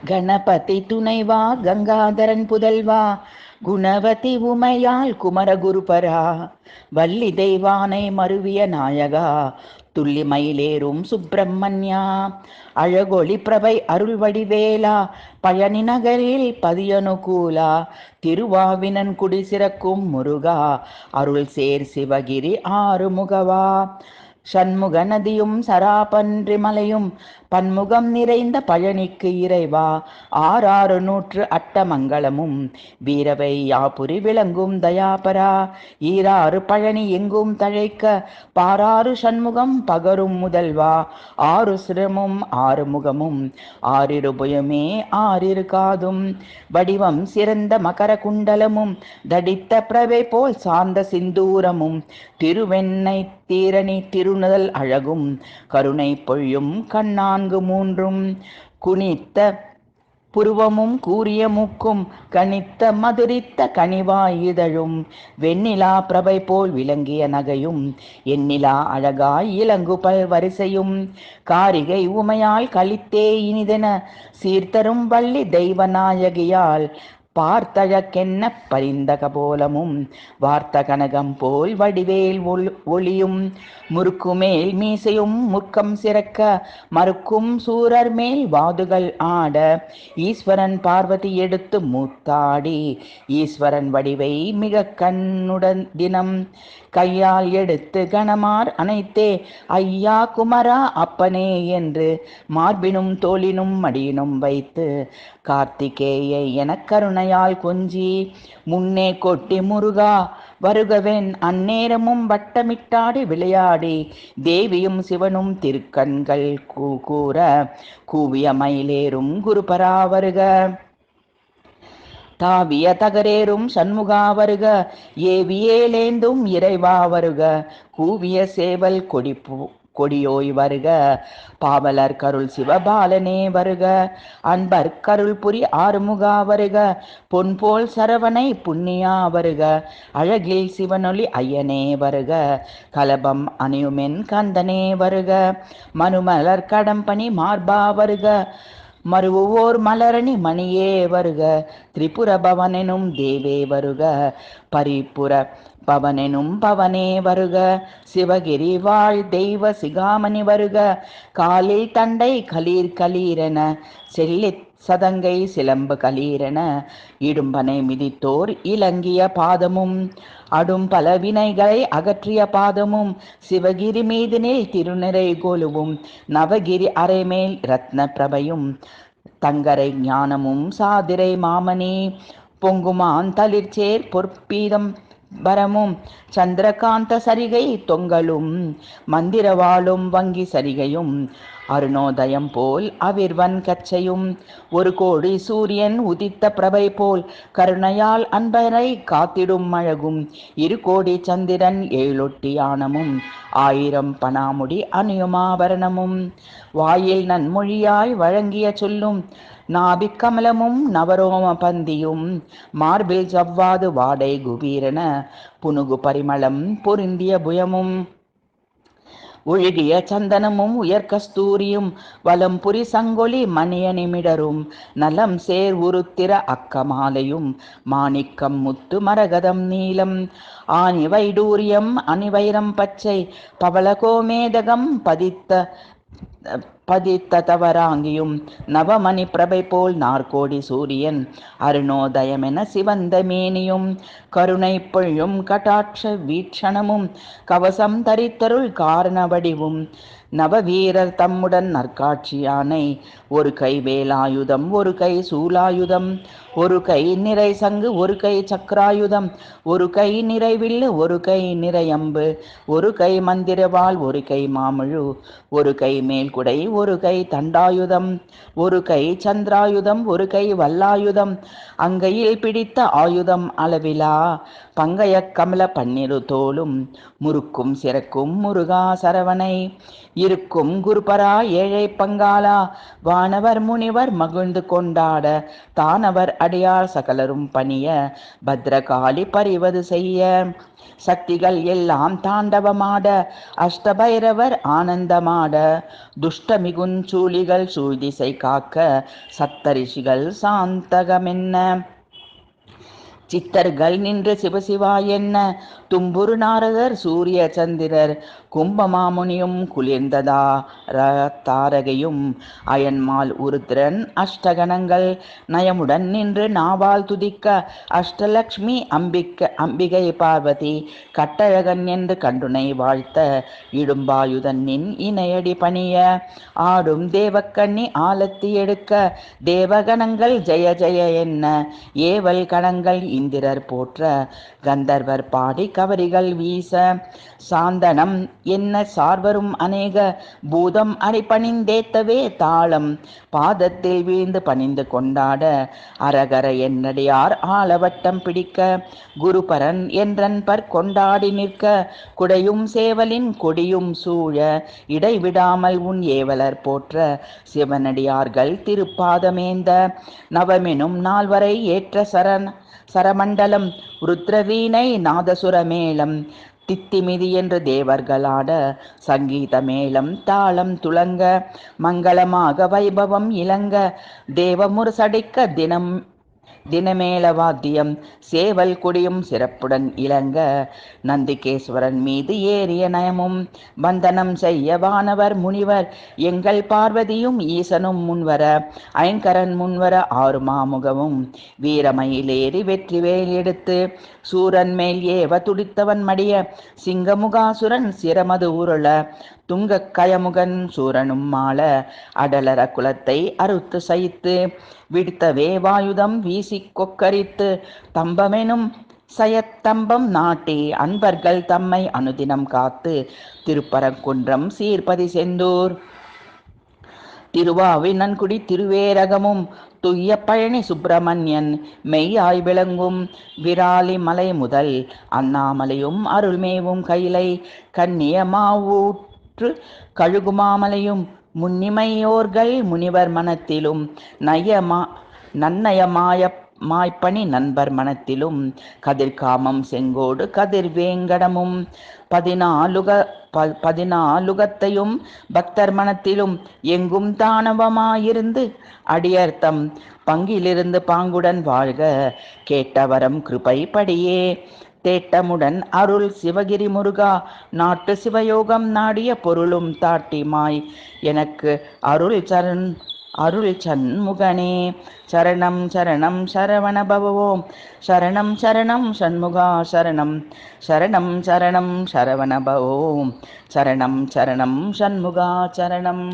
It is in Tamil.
கணபதி துணைவா கங்காதரன் புதல்வா குணவதி உமையாள் குமரகுருபரா வள்ளி தெய்வானை மருவிய நாயகா துள்ளி மயிலேறும் சுப்பிரமணியா அழகொளி பிரபை அருள்வடிவேலா பழனி நகரில் பதியனுகூலா திருவாவினன் குடி சிறக்கும் முருகா அருள் சேர் சிவகிரி ஆறுமுகவா சண்முக நதியும் சராபன்றி மலையும் பன்முகம் நிறைந்த பழனிக்கு இறைவா ஆறாறு நூற்று அட்டமங்கலமும் வீரவை யாபுரி விளங்கும் தயாபரா ஈராறு பழனி எங்கும் தழைக்க பாராறு சண்முகம் பகரும் முதல்வா ஆறு சிரமும் ஆறு முகமும் ஆறிருபுயமே ஆறிரு காதும் வடிவம் சிறந்த மகர குண்டலமும் தடித்த பிரபை போல் சார்ந்த சிந்தூரமும் திருவெண்ணை தீரணி திருநுதல் அழகும் கருணை பொழியும் கண்ணான்கு மூன்றும் குனித்த புருவமும் கூரிய மூக்கும் கனித்த மதுரித்த கனிவாய் இதழும் வெண்ணிலா பிரபை போல் விளங்கிய நகையும் எண்ணிலா அழகாய் இலங்கு பல் வரிசையும் காரிகை உமையால் கலித்தே இனிதென சீர்தரும் வள்ளி தெய்வநாயகியால் பார்த்தழக்கென்ன பரிந்த கபோலமும் வார்த்த கனகம் போல் வடிவேல் ஒளியும் முறுக்குமேல் மீசையும் முற்கம் சிறக்க மறுக்கும் சூரர் மேல் வாதுகள் ஆட ஈஸ்வரன் பார்வதி எடுத்து மூத்தாடி ஈஸ்வரன் வடிவை மிக கண்ணுடன் தினம் கையால் எடுத்து கணமார் அனைத்தே ஐயா குமரா அப்பனே என்று மார்பினும் தோளினும் மடியினும் வைத்து கார்த்திகேயை என கருணையால் கொஞ்சி முன்னே கொட்டி முருகா வருகவென் அந்நேரமும் வட்டமிட்டாடி விளையாடி தேவியும் சிவனும் திருக்கண்கள் கூற கூவிய மயிலேறும் குருபரா வருக தாவிய தகரேறும் சண்முகா வருக ஏவியேலேந்தும் இறைவா வருக கூவிய சேவல் கொடியோய் வருக பாவலர் கருள் சிவபாலனே வருக அன்பர் கருள் புரி ஆறுமுகா வருக பொன்போல் சரவணை புண்ணியா வருக அழகில் சிவனொளி ஐயனே வருக கலபம் அணியுமென் கந்தனே வருக மனுமலர் கடம்பனி மார்பா வருக மருவோர் மலரணி மணியே வருக திரிபுர பவனெனும் தேவே வருக பரிபுர பவனெனும் பவனே வருக சிவகிரி வாழ் தெய்வ சிகாமணி வருக காலில் தண்டை கலீர் கலீரென செல்லி சதங்கை சிலம்பு கலீரென இடும்பனை மிதித்தோர் இலங்கிய பாதமும் அடும் பல வினைகளை அகற்றிய பாதமும் சிவகிரி மீதினில் திருநிறை கோலுவும் நவகிரி அரைமேல் ரத்ன பிரபையும் தங்கரை ஞானமும் சாதிரை மாமணி பொங்குமான் தளிர்ச்சேர் பொற்பீதம் வரமும் சந்திரகாந்த சரிகை தொங்கலும் மந்திரவாளும் வங்கி சரிகையும் அருணோதயம் போல் அவிர்வன் கச்சையும் ஒரு கோடி சூரியன் உதித்த பிரபை போல் கருணையால் அன்பரை காத்திடும் அழகும் இரு கோடி சந்திரன் ஏழொட்டியானமும் ஆயிரம் பனாமுடி அணியுமாபரணமும் வாயில் நன்மொழியாய் வழங்கிய சொல்லும் நாபிக் கமலமும் நவரோம பந்தியும் மார்பில் ஜவ்வாது வாடை குபீரென புனுகு பரிமளம் பொருந்திய புயமும் ஒழுகிய சந்தனமும் உயர் கஸ்தூரியும் வலம்புரி சங்கொலி மணியணிமிடரும் நலம் சேர் உருத்திர அக்கமாலையும் மாணிக்கம் முத்து மரகதம் நீலம் ஆனி வைடூரியம் அணிவைரம் பச்சை பவளகோமேதகம் பதித்த தவராங்கியும் நவமணி பிரபை போல் நாற்கோடி சூரியன் அருணோதயமென சிவந்த மேனியும் கருணை பொழியும் கட்டாட்ச வீட்சணமும் கவசம் தரித்தருள் காரண வடிவும் நவவீரர் தம்முடன் நற்காட்சியானை ஒரு கை வேலாயுதம் ஒரு கை சூலாயுதம் ஒரு கை நிறை சங்கு ஒரு கை சக்கராயுதம் ஒரு கை நிறைவில்லு ஒரு கை நிறையம்பு ஒரு கை மந்திரவாள் ஒரு கை மாமழு ஒரு கை மேல்குடை ஒரு கை தண்டாயுதம் ஒரு கை சந்திராயுதம் ஒரு கை வல்லாயுதம் அங்கையில் பிடித்த ஆயுதம் அளவிலா பங்கைய கமல பன்னிரு தோளும் முறுக்கும் சிறக்கும் முருகா சரவணை இருக்கும் குருபரா ஏழை பங்காளா வானவர் முனிவர் மகிழ்ந்து கொண்டாட தானவர் அடியார் சகலரும் பணிய பத்ரகாளி பறிவது செய்ய சக்திகள் எல்லாம் தாண்டவமாட அஷ்டபைரவர் ஆனந்தமாட துஷ்ட மிகுஞ்சூழிகள் சூழ்திசை காக்க சப்தரிஷிகள் சாந்தகமென்ன சித்தர்கள் நின்று சிவசிவா என்ன தும்புரு நாரதர் சூரிய சந்திரர் கும்பமாமுனியும் குளிர்ந்ததா தாரகையும் அயன்மால் உருத்திரன் அஷ்டகணங்கள் நயமுடன் நின்று நாவால் துதிக்க அஷ்டலக்ஷ்மி அம்பிகை பார்வதி கட்டழகன் என்று கண்டுனை வாழ்த்த இடும்பாயுதனின் இணையடி பணிய ஆடும் தேவக்கண்ணி ஆலத்தி எடுக்க தேவகணங்கள் ஜெய ஜெய என்ன ஏவல் கணங்கள் இந்திரர் போற்ற கந்தர்வர் பாடி கவரிகள் வீச சாந்தனம் என்ன சார்வரும் அநேக பூதம் அடிபணிந்தேத்தவே தாளம் பாதத்தில் வீழ்ந்து பணிந்து கொண்டாட அரகர என்னடியார் ஆலவட்டம் பிடிக்க குருபரன் என்றன்பர் கொண்டாடி நிற்க குடையும் சேவலின் கொடியும் சூழ இடைவிடாமல் உன் ஏவலர் போற்ற சிவனடியார்கள் திருப்பாதமேந்த நவமெனும் நால்வரை ஏற்ற சரமண்டலம் ருத்ரவீணை நாதசுரமேளம் தித்திமிதி என்று தேவர்களாட சங்கீத மேளம் தாளம் துளங்க மங்களமாக வைபவம் இளங்க தேவமுரசடிக்க தினமேள வாத்தியம் சேவல் கொடியும் சிறப்புடன் இளங்க நந்திகேஸ்வரன் மீது ஏறிய நயமும் வந்தனம் செய்ய வானவர் முனிவர் எங்கள் பார்வதியும் ஈசனும் முன்வர ஐங்கரன் முன்வர ஆறு மாமுகமும் வீரமயிலேறி வெற்றிவேல் எடுத்து சூரன் மேல் ஏவ துடித்தவன் மடிய சிங்கமுகாசுரன் சிரமது உருள துங்க கயமுகன் சூரனும் மாள அடலர குலத்தை அறுத்து சைத்து விடுத்தவே வாயுதம் வீசி கொக்கரித்து தம்பமெனும் சயத்தம்பம் நாட்டி அன்பர்கள் தம்மை அனுதினம் காத்து திருப்பரங்குன்றம் சீர்பதி செந்தூர் திருவாவினன்குடி திருவேரகமும் துய்ய பழனி சுப்பிரமணியன் மெய்யாய் விளங்கும் விராலி மலை முதல் அண்ணாமலையும் அருள்மேவும் கைலை கன்னியமாவூற்று கழுகுமாமலையும் முன்னிமையோர்கள் முனிவர் மனத்திலும் மாய்ப்பணி நண்பர் மனத்திலும் கதிர்காமம் செங்கோடு கதிர்வேங்கடமும் 14 பக்தர் மனத்திலும் எங்கும் தானவமாயிருந்து அடியர்த்தம் பங்கிலிருந்து பாங்குடன் வாழ்க கேட்டவரம் கிருபை படியே தேட்டமுடன் அருள் சிவகிரி முருகா நாட்டு சிவயோகம் நாடிய பொருளும் தாட்டிமாய் எனக்கு அருள் சண்முகனே சரணம் சரணம் சரவண பவவோம் சரணம் சரணம் சண்முகா சரணம் சரணம் சரணம் சரவண பவோம் சரணம் சரணம் சண்முகா சரணம்.